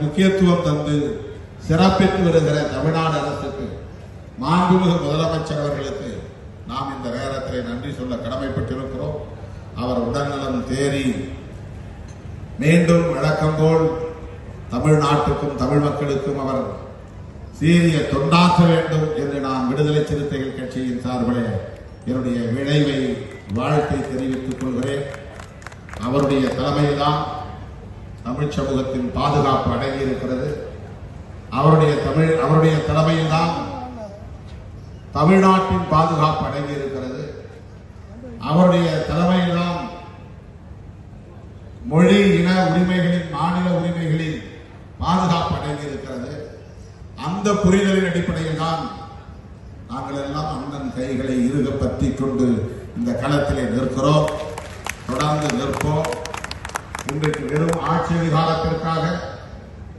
முக்கியத்துவம் தந்து சிறப்பித்து வருகிற தமிழ்நாடு அரசுக்கு, மாண்புமிகு முதலமைச்சர் அவர்களுக்கு நாம் இந்த நேரத்தில் நன்றி சொல்ல கடமைப்பட்டிருக்கிறோம். அவர் உடல்நலம் தேறி மீண்டும் வழக்கம் போல் தமிழ்நாட்டுக்கும் தமிழ் மக்களுக்கும் அவர் சீரிய தொண்டாற்ற வேண்டும் என்று நான் விடுதலை சிறுத்தைகள் கட்சியின் சார்பில் என்னுடைய விளைவை வாழ்த்தை தெரிவித்துக் கொள்கிறேன். அவருடைய தலைமையில்தான் தமிழ் சமூகத்தின் பாதுகாப்பு அடங்கி இருக்கிறது. அவருடைய தலைமையில்தான் தமிழ்நாட்டின் பாதுகாப்பு அடங்கி இருக்கிறது. அவருடைய தலைமையில்தான் மொழி இன உரிமைகளின், மாநில உரிமைகளின் பாதுகாப்பு அடங்கி இருக்கிறது. அந்த புரிதலின் அடிப்படையில் தான் நாங்கள் எல்லாம் அண்ணன் கைகளை இறுக பற்றி கொண்டு இந்த களத்திலே நிற்கிறோம், தொடர்ந்து நிற்போம். இன்றைக்கு வெறும் ஆட்சி அதிகாரத்திற்காக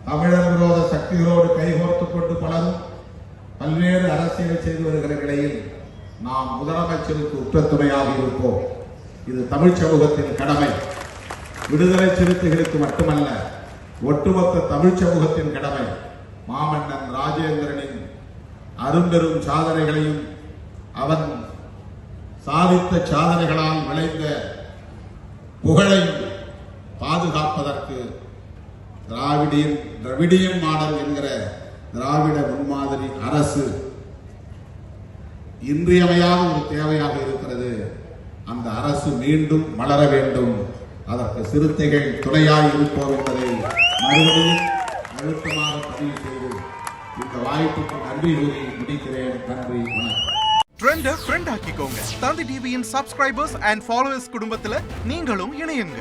தமிழர் விரோத சக்திகளோடு கைகோர்த்துக் கொண்டு பலரும் பல்வேறு அரசியலை செய்து வருகிற நிலையில் நாம் முதலமைச்சருக்கு உற்ற துணையாக இருப்போம். இது தமிழ் சமூகத்தின் கடமை. விடுதலை சிறுத்தைகளுக்கு மட்டுமல்ல, ஒட்டுமொத்த தமிழ் சமூகத்தின் கடமை. மாமன்னன் ராஜேந்திரனின் அரும்பெரும் சாதனைகளையும் அவன் சாதித்த சாதனைகளால் விளைந்த புகழையும் பாதுகாப்பதற்கு திராவிடியன் மாடல் என்கிற திராவிட முன்மாதிரி அரசு இன்றியமையாத ஒரு தேவையாக இருக்கிறது. அந்த அரசு மீண்டும் மலர வேண்டும். அதற்கு சிறுத்தைகள் துணையாய் இருப்போம் என்பதை மறுபடியும் அழுத்தமாக பதிவு செய்து இந்த வாய்ப்புக்கு நன்றி கூறி முடிக்கிறேன். நன்றி, வணக்கம். ட்ரெண்டை ஃப்ரெண்ட் ஆக்கிக்கோங்க. தந்தி டிவியின் சப்ஸ்கிரைபர்ஸ் அண்ட் ஃபாலோவர்ஸ் குடும்பத்தில் நீங்களும் இணையுங்க.